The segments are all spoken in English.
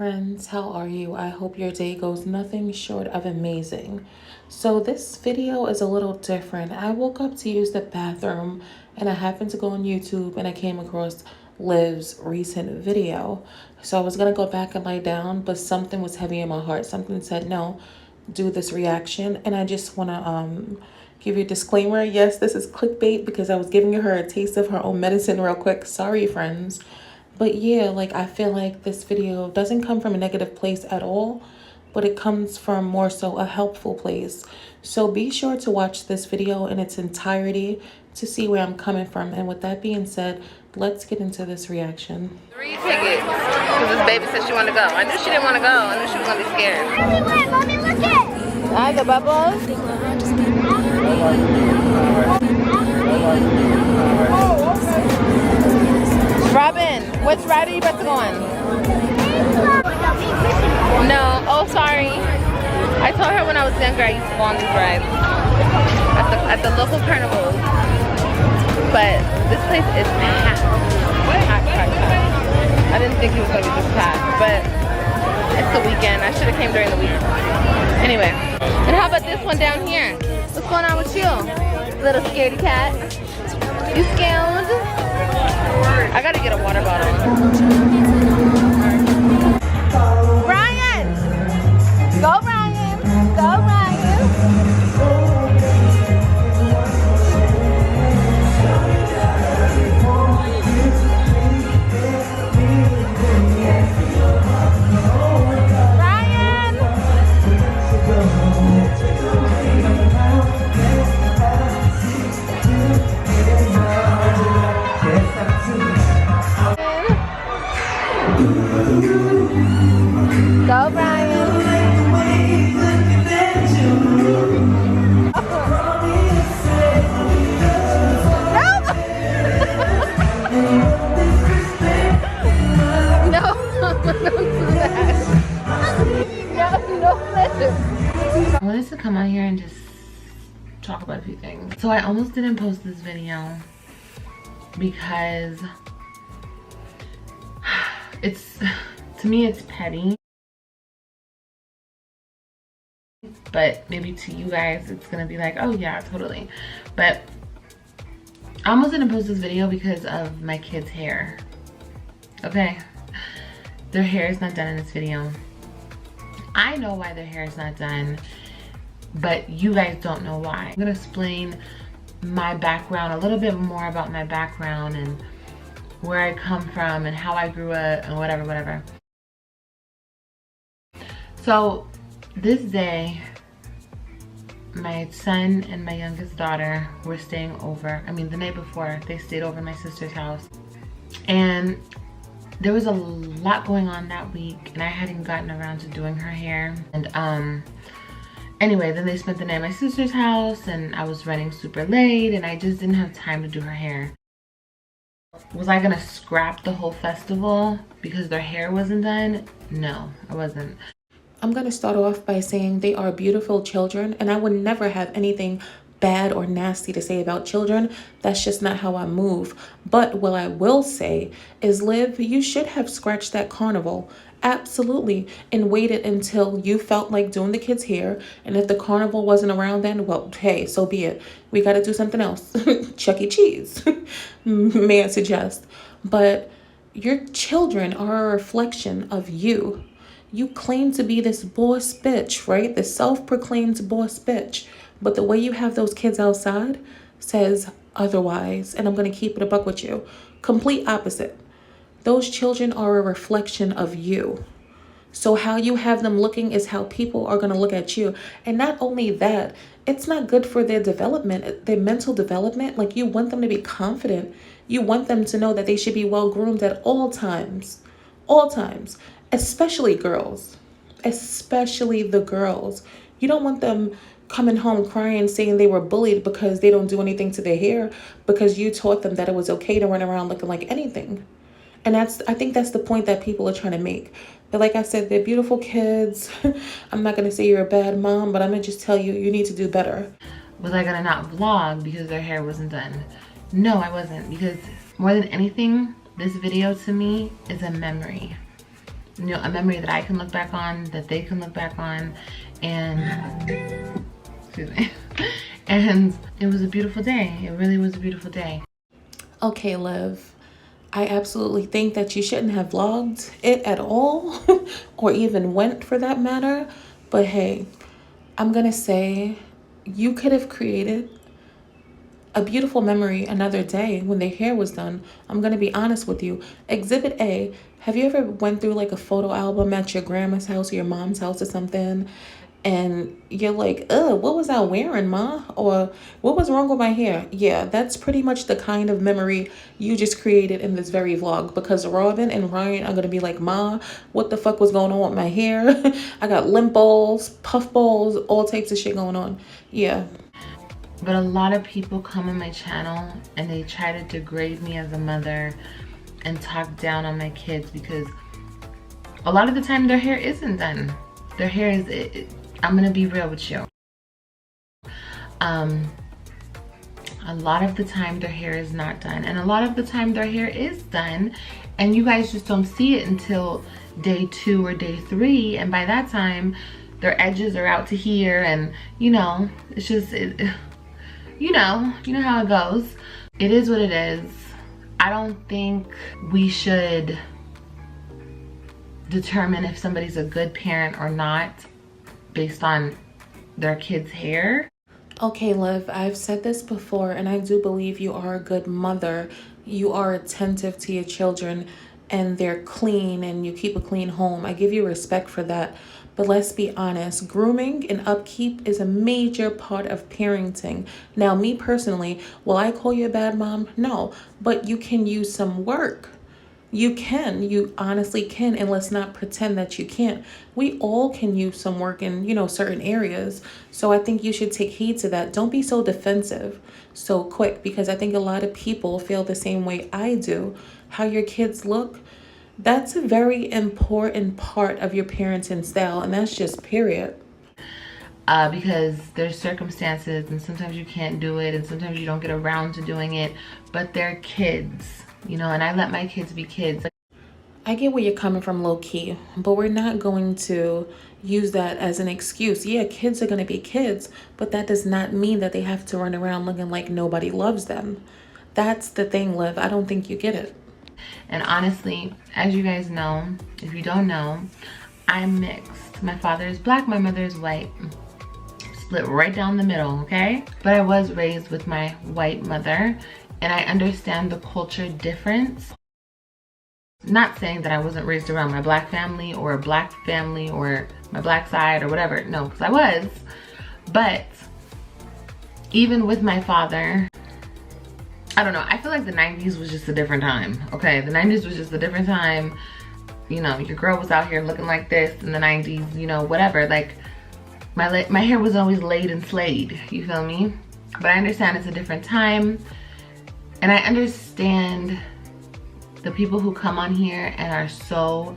friends, how are you? I hope your day goes nothing short of amazing. So this video is a little different. I woke up to use the bathroom and I happened to go on YouTube and I came across Liv's recent video. So I was gonna go back and lie down, but something was heavy in my heart. Something said no, do this reaction. And I just wanna give you a disclaimer. Yes, this is clickbait because I was giving her a taste of her own medicine real quick. Sorry, friends. But yeah, like I feel like this video doesn't come from a negative place at all, but it comes from more so a helpful place. So be sure to watch this video in its entirety to see where I'm coming from. And with that being said, let's get into this reaction. 3 tickets, because this baby said she wanted to go. I knew she didn't want to go. I knew she was going to be scared. Mommy, look it! Ah, the bubbles? Robin, which ride are you about to go on? No, oh sorry. I told her when I was younger I used to go on these rides at the local carnivals. But this place is packed. I didn't think it was going to be this packed, but it's the weekend. I should have came during the week. Anyway, and how about this one down here? What's going on with you? Little scaredy cat. You scared? I gotta get a water bottle. Brian! Go Brian! Go Brian! Go, Brian. No, don't do that. No, I wanted to come out here and just talk about a few things. So I almost didn't post this video because to me it's petty, but maybe to you guys it's gonna be like, oh yeah, totally. But I almost didn't post this video because of my kids' hair. Okay, their hair is not done in this video. I know why their hair is not done, but you guys don't know why. I'm gonna explain my background, a little bit more about my background and where I come from and how I grew up and whatever. So this day, my son and my youngest daughter were staying over. I mean, the night before, they stayed over at my sister's house. And there was a lot going on that week and I hadn't gotten around to doing her hair. And anyway, then they spent the night at my sister's house and I was running super late and I just didn't have time to do her hair. Was I gonna scrap the whole festival because their hair wasn't done? No, I wasn't. I'm gonna start off by saying they are beautiful children and I would never have anything bad or nasty to say about children. That's just not how I move. But what I will say is, Liv, you should have scratched that carnival. Absolutely. And waited until you felt like doing the kids' hair. And if the carnival wasn't around then, well, hey, so be it. We got to do something else. Chuck E. Cheese, may I suggest. But your children are a reflection of you. You claim to be this boss bitch, right? The self-proclaimed boss bitch. But the way you have those kids outside says otherwise. And I'm going to keep it a buck with you. Complete opposite. Those children are a reflection of you. So how you have them looking is how people are going to look at you. And not only that, it's not good for their development, their mental development. Like, you want them to be confident. You want them to know that they should be well groomed at all times. All times. Especially girls. Especially the girls. You don't want them coming home crying, saying they were bullied because they don't do anything to their hair because you taught them that it was okay to run around looking like anything. And I think that's the point that people are trying to make. But like I said, they're beautiful kids. I'm not going to say you're a bad mom, but I'm going to just tell you, you need to do better. Was I going to not vlog because their hair wasn't done? No, I wasn't. Because more than anything, this video to me is a memory. you know, a memory that I can look back on, that they can look back on, and excuse me. And it was a beautiful day. It really was a beautiful day. Okay, Liv, I absolutely think that you shouldn't have vlogged it at all, or even went for that matter. But hey, I'm gonna say you could have created a beautiful memory another day when their hair was done. I'm gonna be honest with you. Exhibit A, have you ever went through like a photo album at your grandma's house or your mom's house or something, and you're like, ugh, what was I wearing, ma? Or what was wrong with my hair? Yeah, that's pretty much the kind of memory you just created in this very vlog, because Robin and Ryan are gonna be like, ma, what the fuck was going on with my hair? I got limp balls, puff balls, all types of shit going on. Yeah. But a lot of people come on my channel and they try to degrade me as a mother and talk down on my kids because a lot of the time their hair isn't done. Their hair is, I'm gonna be real with you. A lot of the time their hair is not done, and a lot of the time their hair is done, and you guys just don't see it until day 2 or day 3, and by that time their edges are out to here, and you know, it's just, you know how it goes. It is what it is. I don't think we should determine if somebody's a good parent or not based on their kid's hair. Okay, Liv, I've said this before, and I do believe you are a good mother. You are attentive to your children, and they're clean, and you keep a clean home. I give you respect for that. But let's be honest, grooming and upkeep is a major part of parenting. Now, me personally, will I call you a bad mom? No, but you can use some work. You honestly can, and let's not pretend that you can't. We all can use some work in, certain areas. So I think you should take heed to that. Don't be so defensive so quick, because I think a lot of people feel the same way I do. How your kids look, that's a very important part of your parenting style, and that's just period. Because there's circumstances, and sometimes you can't do it, and sometimes you don't get around to doing it, but they're kids. And I let my kids be kids. I get where you're coming from, low key, but we're not going to use that as an excuse. Yeah, kids are going to be kids, but that does not mean that they have to run around looking like nobody loves them. That's the thing, Liv. I don't think you get it. And honestly, as you guys know, if you don't know, I'm mixed. My father is black, my mother is white. Split right down the middle, okay? But I was raised with my white mother, and I understand the culture difference. Not saying that I wasn't raised around my black family or a black family or my black side or whatever. No, because I was. But even with my father, I don't know. I feel like the 90s was just a different time, okay? The 90s was just a different time. Your girl was out here looking like this in the 90s, whatever. Like, my hair was always laid and slayed, you feel me? But I understand it's a different time. And I understand the people who come on here and are so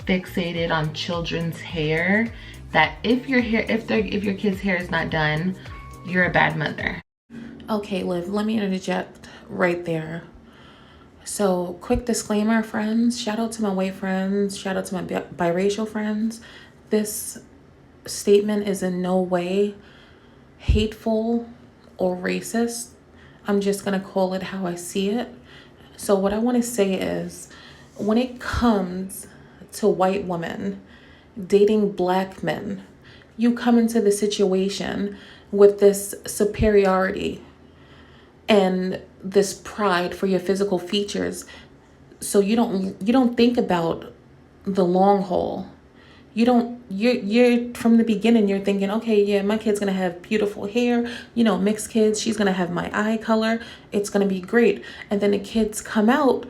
fixated on children's hair that if your kid's hair is not done, you're a bad mother. Okay, Liv, let me interject right there. So, quick disclaimer, friends. Shout out to my white friends. Shout out to my biracial friends. This statement is in no way hateful or racist. I'm just going to call it how I see it. So what I want to say is, when it comes to white women dating black men, you come into the situation with this superiority and this pride for your physical features. So you don't think about the long haul. You're from the beginning, you're thinking, okay, yeah, my kid's gonna have beautiful hair, mixed kids, she's gonna have my eye color, it's gonna be great. And then the kids come out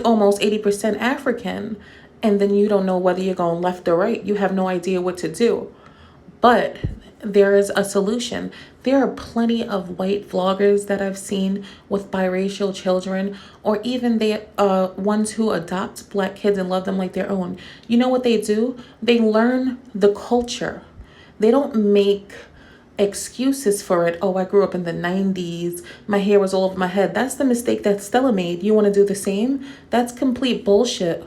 almost 80% African, and then you don't know whether you're going left or right. You have no idea what to do. But there is a solution. There are plenty of white vloggers that I've seen with biracial children, or even the ones who adopt black kids and love them like their own. You know what they do? They learn the culture. They don't make excuses for it. Oh, I grew up in the 90s. My hair was all over my head. That's the mistake that Stella made. You want to do the same? That's complete bullshit.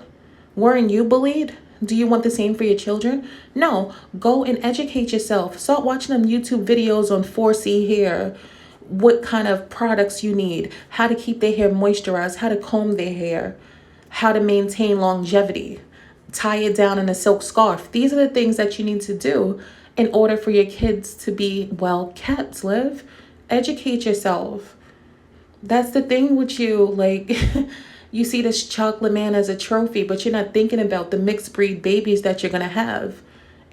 Weren't you bullied? Do you want the same for your children? No, go and educate yourself. Start watching them YouTube videos on 4C hair, what kind of products you need, how to keep their hair moisturized, how to comb their hair, how to maintain longevity, tie it down in a silk scarf. These are the things that you need to do in order for your kids to be well kept, Liv. Educate yourself. That's the thing with you. Like, you see this chocolate man as a trophy, but you're not thinking about the mixed breed babies that you're going to have.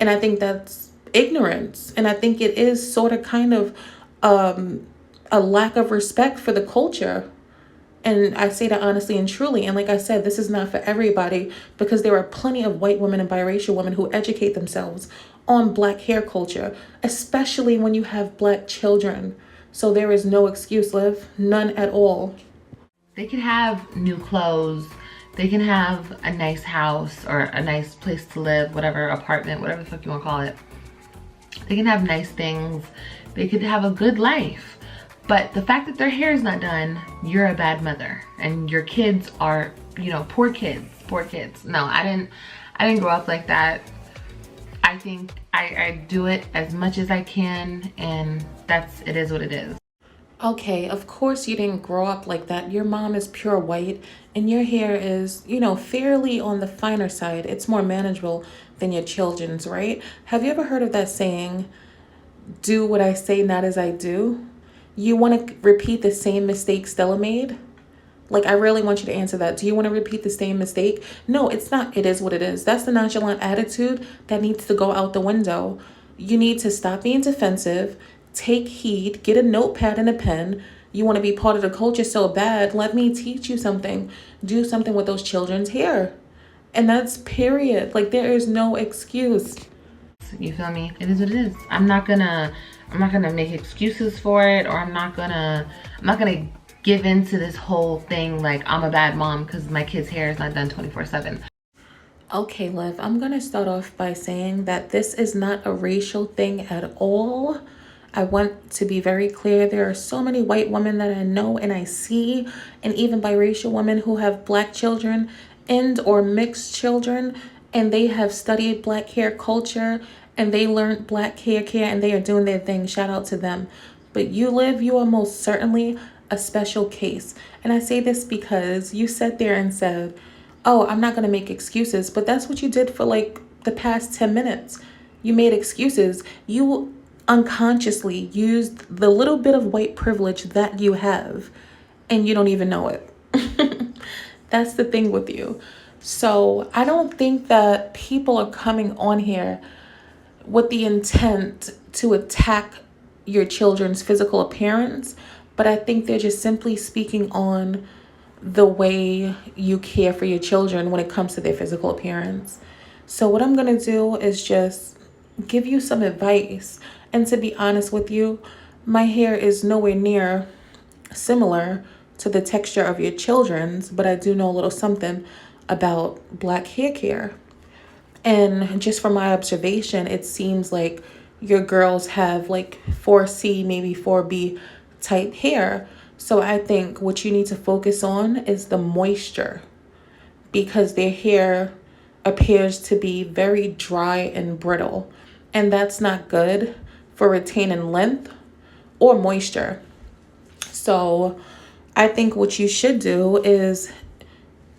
And I think that's ignorance. And I think it is sort of kind of a lack of respect for the culture. And I say that honestly and truly. And like I said, this is not for everybody, because there are plenty of white women and biracial women who educate themselves on Black hair culture, especially when you have Black children. So there is no excuse, Liv. None at all. They can have new clothes. They can have a nice house or a nice place to live, whatever, apartment, whatever the fuck you want to call it. They can have nice things. They could have a good life. But the fact that their hair is not done, you're a bad mother. And your kids are, you know, poor kids. No, I didn't grow up like that. I think I do it as much as I can, and it is what it is. Okay, of course you didn't grow up like that. Your mom is pure white and your hair is, you know, fairly on the finer side. It's more manageable than your children's, right? Have you ever heard of that saying, do what I say, not as I do? You want to repeat the same mistake Stella made? Like, I really want you to answer that. Do you want to repeat the same mistake? No, it's not. It is what it is. That's the nonchalant attitude that needs to go out the window. You need to stop being defensive, take heed, get a notepad and a pen. You want to be part of the culture so bad. Let me teach you something. Do something with those children's hair. And that's period. Like, there is no excuse. You feel me? It is what it is. I'm not gonna make excuses for it, or I'm not gonna give into this whole thing like I'm a bad mom because my kid's hair is not done 24/7. Okay, Liv, I'm gonna start off by saying that this is not a racial thing at all. I want to be very clear. There are so many white women that I know and I see, and even biracial women who have Black children and or mixed children, and they have studied Black hair culture and they learned Black hair care and they are doing their thing. Shout out to them. But you, Liv, you are most certainly a special case. And I say this because you sat there and said, oh, I'm not going to make excuses. But that's what you did for like the past 10 minutes. You made excuses. You unconsciously used the little bit of white privilege that you have, and you don't even know it. That's the thing with you. So I don't think that people are coming on here with the intent to attack your children's physical appearance, but I think they're just simply speaking on the way you care for your children when it comes to their physical appearance. So what I'm going to do is just give you some advice. And to be honest with you, my hair is nowhere near similar to the texture of your children's, but I do know a little something about Black hair care. And just from my observation, it seems like your girls have like 4C, maybe 4B type hair. So I think what you need to focus on is the moisture, because their hair appears to be very dry and brittle, and that's not good for retaining length or moisture. So I think what you should do is,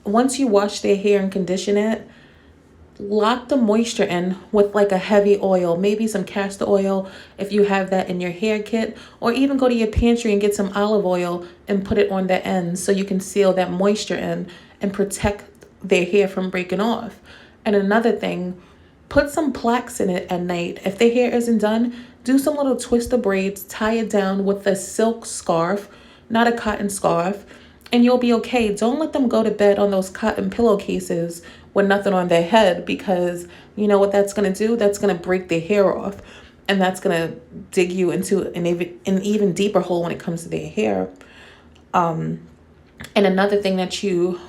once you wash their hair and condition it, lock the moisture in with like a heavy oil, maybe some castor oil if you have that in your hair kit, or even go to your pantry and get some olive oil and put it on the ends so you can seal that moisture in and protect their hair from breaking off. And another thing, put some plaques in it at night. If their hair isn't done, do some little twister braids, tie it down with a silk scarf, not a cotton scarf, and you'll be okay. Don't let them go to bed on those cotton pillowcases with nothing on their head, because you know what that's going to do? That's going to break their hair off, and that's going to dig you into an even deeper hole when it comes to their hair. And another thing that you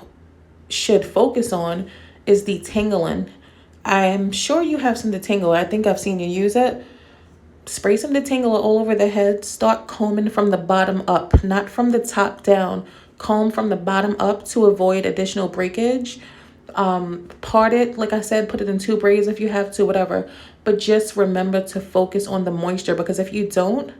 should focus on is detangling. I'm sure you have some detangler. I think I've seen you use it. Spray some detangler all over the head. Start combing from the bottom up, not from the top down. Comb from the bottom up to avoid additional breakage. part it, like I said, put it in 2 braids if you have to, whatever. But just remember to focus on the moisture, because if you don't,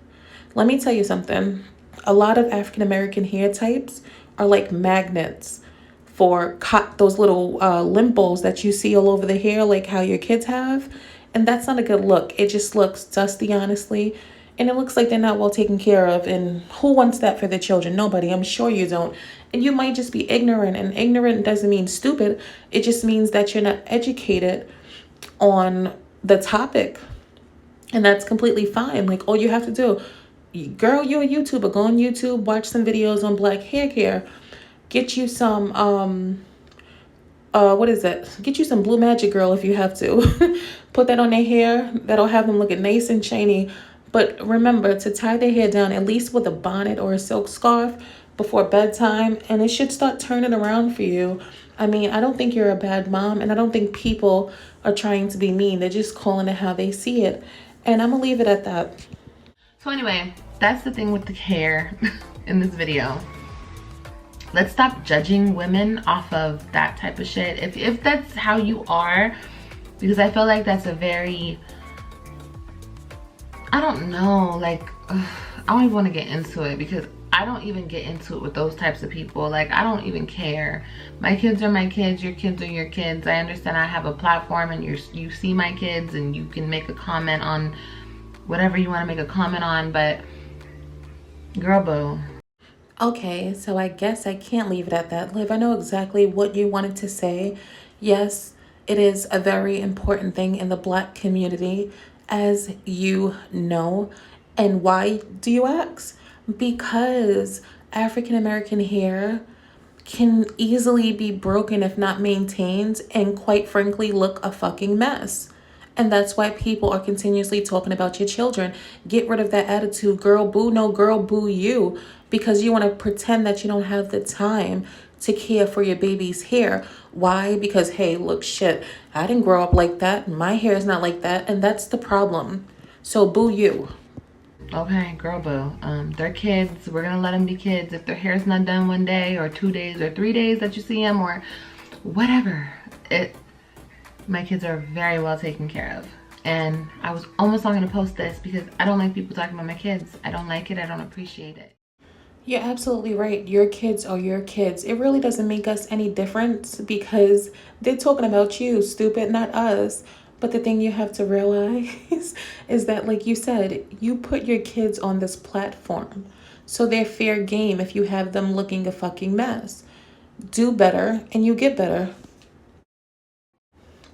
let me tell you something. A lot of African American hair types are like magnets for those little limples that you see all over the hair, like how your kids have. And that's not a good look. It just looks dusty, honestly. And it looks like they're not well taken care of. And who wants that for their children? Nobody. I'm sure you don't. And you might just be ignorant. And ignorant doesn't mean stupid. It just means that you're not educated on the topic. And that's completely fine. Like, all you have to do, girl, you're a YouTuber. Go on YouTube, watch some videos on black hair care. Get you some, what is that? Get you some Blue Magic, girl, if you have to. Put that on their hair. That'll have them looking nice and shiny. But remember to tie their hair down at least with a bonnet or a silk scarf before bedtime. And it should start turning around for you. I mean, I don't think you're a bad mom. And I don't think people are trying to be mean. They're just calling it how they see it. And I'm going to leave it at that. So anyway, that's the thing with the hair in this video. Let's stop judging women off of that type of shit. If that's how you are, because I feel like that's a very, I don't know, like, I don't even want to get into it, because I don't even get into it with those types of people. Like, I don't even care. My kids are my kids, your kids are your kids. I understand I have a platform and you see my kids and you can make a comment on whatever you want to make a comment on, but girl, boo. Okay, so I guess I can't leave it at that. Liv, I know exactly what you wanted to say. Yes, it is a very important thing in the Black community, as you know. And why do you ask? Because African American hair can easily be broken if not maintained, and quite frankly look a fucking mess. And that's why people are continuously talking about your children. Get rid of that attitude, girl boo, no girl boo you, because you want to pretend that you don't have the time to care for your baby's hair. Why? Because, hey, look, shit, I didn't grow up like that. My hair is not like that. And that's the problem. So boo you. Okay, girl, boo. They're kids. We're gonna let them be kids. If their hair's not done 1 day or 2 days or 3 days that you see them or whatever, my kids are very well taken care of. And I was almost not gonna post this because I don't like people talking about my kids. I don't like it. I don't appreciate it. You're absolutely right. Your kids are your kids. It really doesn't make us any difference because they're talking about you, stupid, not us. But the thing you have to realize is that, like you said, you put your kids on this platform. So they're fair game if you have them looking a fucking mess. Do better and you get better.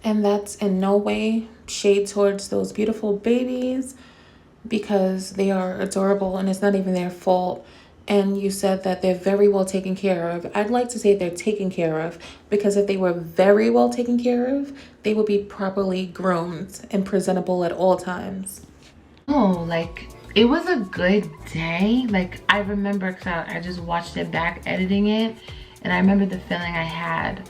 And that's in no way shade towards those beautiful babies, because they are adorable and it's not even their fault. And you said that they're very well taken care of. I'd like to say they're taken care of, because if they were very well taken care of, they would be properly groomed and presentable at all times. Oh, like, it was a good day. Like, I remember, because I just watched it back editing it, and I remember the feeling I had.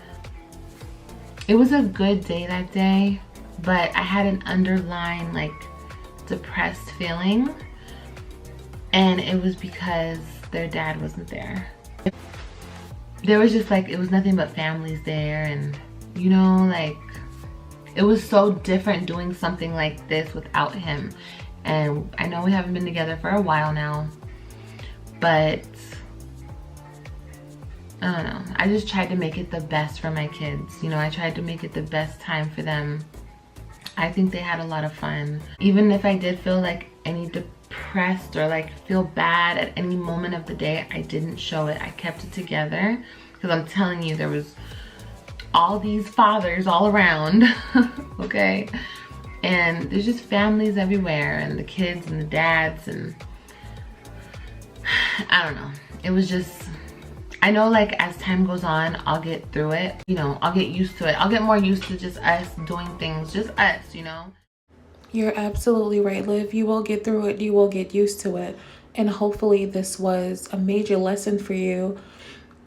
It was a good day that day, but I had an underlying, like, depressed feeling. And it was because their dad wasn't there. There was just like, it was nothing but families there, and you know, like, it was so different doing something like this without him. And I know we haven't been together for a while now, but I don't know, I just tried to make it the best for my kids. You know, I tried to make it the best time for them. I think they had a lot of fun. Even if I did feel like any depressed or like feel bad at any moment of the day, I didn't show it. I kept it together, because I'm telling you, there was all these fathers all around, okay? And there's just families everywhere, and the kids and the dads, and I don't know. It was just, I know, like, as time goes on, I'll get through it. You know, I'll get used to it. I'll get more used to just us doing things, just us, you know? You're absolutely right, Liv. You will get through it. You will get used to it. And hopefully this was a major lesson for you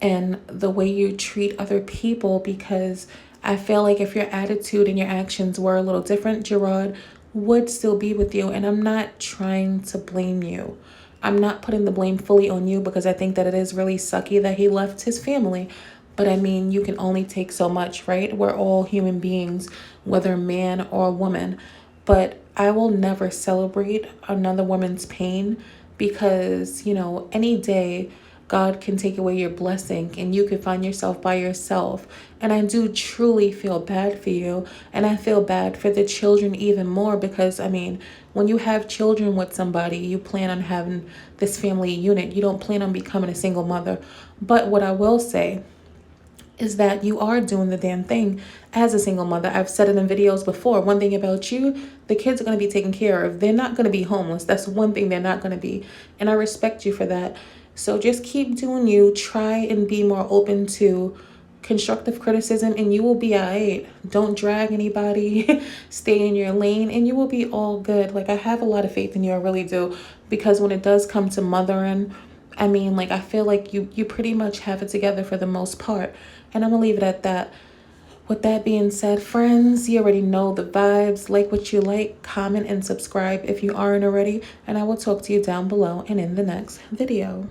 in the way you treat other people, because I feel like if your attitude and your actions were a little different, JERROD would still be with you. And I'm not trying to blame you. I'm not putting the blame fully on you, because I think that it is really sucky that he left his family. But I mean, you can only take so much, right? We're all human beings, whether man or woman. But I will never celebrate another woman's pain because, any day God can take away your blessing and you can find yourself by yourself. And I do truly feel bad for you. And I feel bad for the children even more because, I mean, when you have children with somebody, you plan on having this family unit. You don't plan on becoming a single mother. But what I will say is that you are doing the damn thing as a single mother. I've said it in videos before. One thing about you, the kids are going to be taken care of. They're not going to be homeless. That's one thing they're not going to be. And I respect you for that. So just keep doing you. Try and be more open to constructive criticism and you will be all right. Don't drag anybody. Stay in your lane and you will be all good. Like, I have a lot of faith in you. I really do. Because when it does come to mothering, I mean, like, I feel like you pretty much have it together for the most part. And I'm going to leave it at that. With that being said, friends, you already know the vibes. Like what you like, comment, and subscribe if you aren't already. And I will talk to you down below and in the next video.